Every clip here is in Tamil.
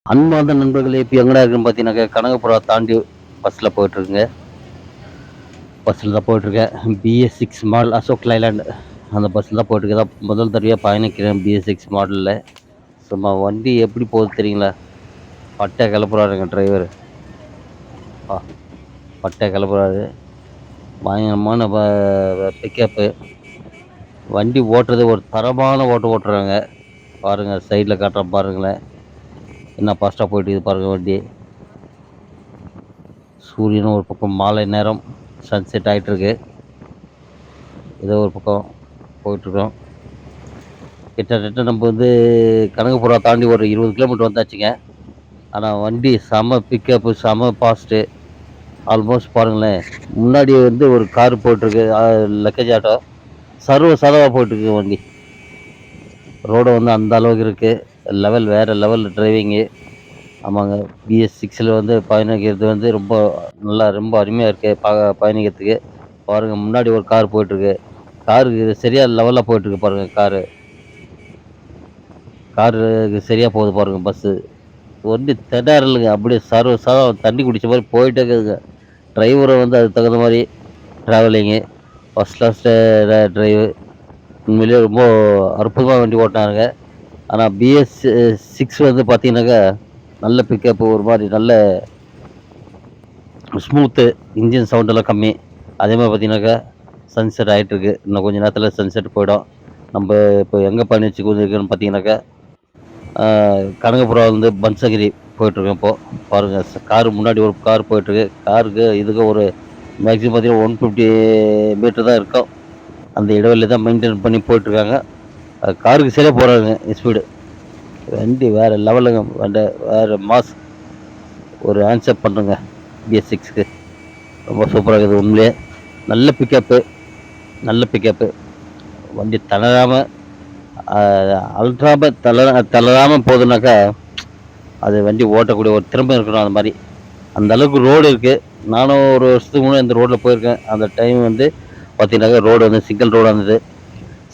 அன்பார்ந்த நண்பர்களே, இப்ப எங்கடா இருக்குன்னு பார்த்தீங்கன்னாக்கா, கனகபுரா தாண்டி பஸ்ல போயிட்டுருக்கேங்க. பஸ்ல தான் போயிட்டுருக்கேன். BS6 மாடல் அசோக் லைலாண்ட் அந்த பஸ்ல தான் போயிட்டுருக்கேன். இதான் முதல் தடவையா பயணிக்கிறேன் BS6 மாடல்ல. சும்மா வண்டி எப்படி போகுது தெரியுங்களா? பட்டைய கெளப்புறாருங்க டிரைவரு. அப்பா! பட்டைய கெளப்புறாரு. பயங்கரமான பிக்கப்பு. வண்டி ஓட்டுறது ஒரு தரமான ஓட்டுறாங்க. பாருங்க சைடுல காட்டுறேன் பாருங்களேன். என்ன ஃபாஸ்ட்டா போயிட்டுருக்குது பாருங்க வண்டி. சூரியனும் ஒரு பக்கம் மாலை நேரம் சன்செட் ஆயிட்டிருக்கு. ஏதோ ஒரு பக்கம் போயிட்டுருக்கோம். கிட்டத்தட்ட நம்ம வந்து கனகபுரா தாண்டி ஒரு 20 கிலோமீட்டர் வந்தாச்சுங்க. ஆனா வண்டி செம பிக்கப்பு, செம ஃபாஸ்ட்டு. ஆல்மோஸ்ட் பாருங்களேன், முன்னாடி வந்து ஒரு கார் போயிட்டுருக்கு. Luggage auto. சர்வ சாதாரணமா போயிட்டுருக்கு வண்டி. ரோடு வந்து அந்த அளவுக்கு இருக்கு. லெவல் வேற லெவல் டிரைவிங்கு. ஆமாங்க. BS6ல வந்து பயணிக்கிறது வந்து ரொம்ப நல்லா ரொம்ப அருமையா இருக்கு. பயணிக்கிறதுக்கு. பாருங்க முன்னாடி ஒரு கார் போயிட்டுருக்கு. காருக்கு சரியா லெவல்ல போயிட்டுருக்கு பாருங்க காரு. காரு சரியா போகுது பாருங்க பஸ்ஸு. வண்டி திணறலுங்க. அப்படியே சர்வ சாதாரண தண்ணி குடிச்ச மாரி போயிட்டே இருக்குதுங்க. டிரைவரும் வந்து அதுக்கு தகுந்த மாரி ட்ராவலிங்கு, ஃபர்ஸ்ட் கிளாஸ் டிரைவு. உண்மையிலேயே ரொம்ப அற்புதமா வண்டி ஓட்டுனாருங்க. ஆனா BS6 வந்து பார்த்தீங்கன்னாக்கா, நல்ல பிக்கப் ஒரு மாரி நல்ல ஸ்மூத்து, இன்ஜின் சவுண்ட் எல்லாம் கம்மி. அதே மாரி பார்த்தீங்கன்னாக்கா, சன்செட் ஆயிட்டிருக்கு. இன்னும் கொஞ்ச நேரத்தில சன்செட் போயிடும். நம்ப இப்ப எங்க பயணிச்சு கொண்டிருக்கிறோம்னு பார்த்தீங்கன்னாக்கா, ஆ கனகபுராவிலருந்து பன்சகிரி போயிட்டுருக்கோம் இப்போ. பாருங்க காரு முன்னாடி ஒரு கார் போயிட்டுருக்கு. காருக்கு இதுக்கு ஒரு மேக்ஸிமம் பார்த்தீங்கன்னா 150 மீட்டர் தான் இருக்கும். அந்த இடைவெளிய தான் மெயின்டெயின் பண்ணி போயிட்டுருக்காங்க. காருக்கு சரியா போறாருங்க ஸ்பீடு. வண்டி வேற லெவலுங்க. வேற மாஸ். ஒரு ஹேண்ட்ஸ் அப் பண்றேங்க BS6க்கு. ரொம்ப சூப்பரா இருக்குது உண்மையிலேயே. நல்ல பிக்கப்பு, நல்ல பிக்கப்பு. வண்டி தளராம அ அல்ட்ராம தளராம போதுனாக்கா, அது வண்டி ஓட்டக்கூடிய ஒரு திறமை இருக்கணும் அது மாரி. அந்த அளவுக்கு ரோடு இருக்கு. நானும் ஒரு வருஷத்துக்கு முன்னாடி இந்த ரோட்ல போயிருக்கேன். அந்த டைம் வந்து பார்த்தீங்கன்னாக்கா, ரோடு வந்து சிங்கிள் ரோடா இருந்தது.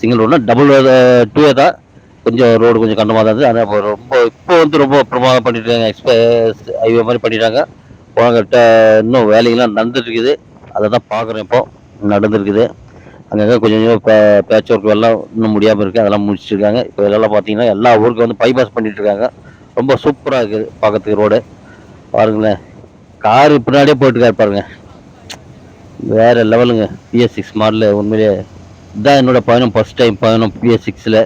சிங்கிள் ரோடுனா டபுள் டூ வே தான். கொஞ்சம் ரோடு கொஞ்சம் கண்டமா தான் இருந்தது. ஆனா இப்போ வந்து ரொம்ப பிரமாதம் பண்ணிட்டாங்க. எக்ஸ்பிரஸ் ஹைவே மாரி பண்ணிட்டாங்க. போனங்கிட்ட இன்னும் வேலைகள்லாம் நடந்துட்டு இருக்குது. அத தான் பார்க்குறேன் இப்போ. நடந்திருக்குது. அங்கங்க கொஞ்சம் கொஞ்சம் பேட்ச் ஒர்க் வேலைலாம் இன்னும் முடியாம இருக்கு. அதெல்லாம் முடிச்சுட்டுருக்காங்க. இப்போ இதெல்லாம் பார்த்தீங்கன்னா, எல்லா ஊருக்கும் வந்து பைபாஸ் பண்ணிட்டு இருக்காங்க. ரொம்ப சூப்பரா இருக்குது பார்க்கறதுக்கு ரோடு. பாருங்களேன். காரு பின்னாடியே போயிட்டுருக்காரு பாருங்க. வேற லெவலுங்க. BS6 மாடலு உண்மையிலேயே இதான் என்னோட பயணம். ஃபர்ஸ்ட் டைம் பயணம் BS6ல.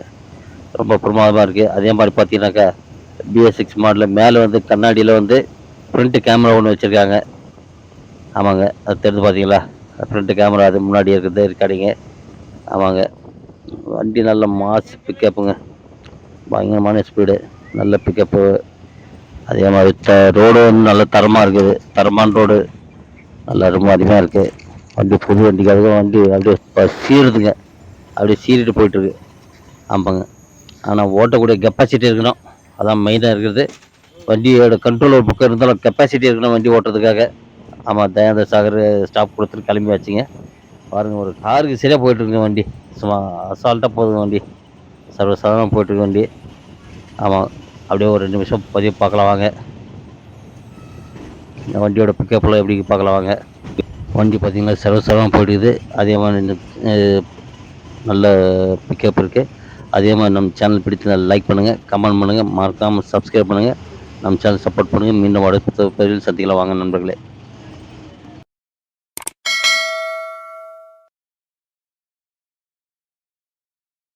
ரொம்ப பிரமாதமா இருக்கு. அதே மாரி பார்த்தீங்கன்னாக்கா, BS6 மாடல்ல மேல வந்து கண்ணாடியில வந்து ஃப்ரண்ட் கேமரா ஒண்ணு வச்சிருக்காங்க. ஆமாங்க. அது தெரியுது பார்த்தீங்களா? ஃப்ரண்ட் கேமரா அது முன்னாடி இருக்குது ரெக்கார்டிங்கு. ஆமாங்க. வண்டி நல்ல மாஸ் பிக்கப்புங்க. பயங்கரமான ஸ்பீடு. நல்ல பிக்கப்பு. அதே மாரி ரோடு வந்து நல்ல தரமா இருக்குது. தரமான ரோடு. நல்லா ரொம்ப அருமையா இருக்கு. வண்டி புது வண்டிக்காக வண்டி அப்படியே சீருதுங்க. அப்படியே சீறிட்டு போயிட்டுருக்கு. ஆமாங்க. ஆனா ஓட்டக்கூடிய கெப்பாசிட்டி இருக்கணும். அதான் மெயினா இருக்கிறது. வண்டியோட கண்ட்ரோல் ஒரு பக்கம் இருந்தாலும் கெப்பாசிட்டி இருக்கணும் வண்டி ஓட்டுறதுக்காக. ஆமா தயானந்த சாகர் ஸ்டாப் குடுத்துட்டு கிளம்பியாச்சுங்க. பாருங்க ஒரு காருக்கு சரியா போயிட்டுருக்குங்க வண்டி. சும்மா அசால்ட்டா போகுதுங்க வண்டி. சர்வசாதாரணமா போயிட்டுருக்கு வண்டி. ஆமா. அப்படியே ஒரு 2 நிமிஷம் பதிய பார்க்கலாம் வாங்க. இந்த வண்டியோட பிக்கப்லாம் எப்படி பார்க்கலாம் வாங்க. வண்டி பார்த்தீங்கன்னா சர்வசாதாரணமா போயிட்டுருக்குது. அதே மாரி இந்த அ நல்ல பிக்கப் இருக்கு. அதே மாரி நம்ம சேனல் பிடித்திருந்தா லைக் பண்ணுங்க, கமெண்ட் பண்ணுங்க, மறக்காம சப்ஸ்கிரைப் பண்ணுங்க. நம்ம சேனல் சப்போர்ட் பண்ணுங்க. மீண்டும் அடுத்த பதிவில் சந்திக்கலாம் வாங்க நண்பர்களே.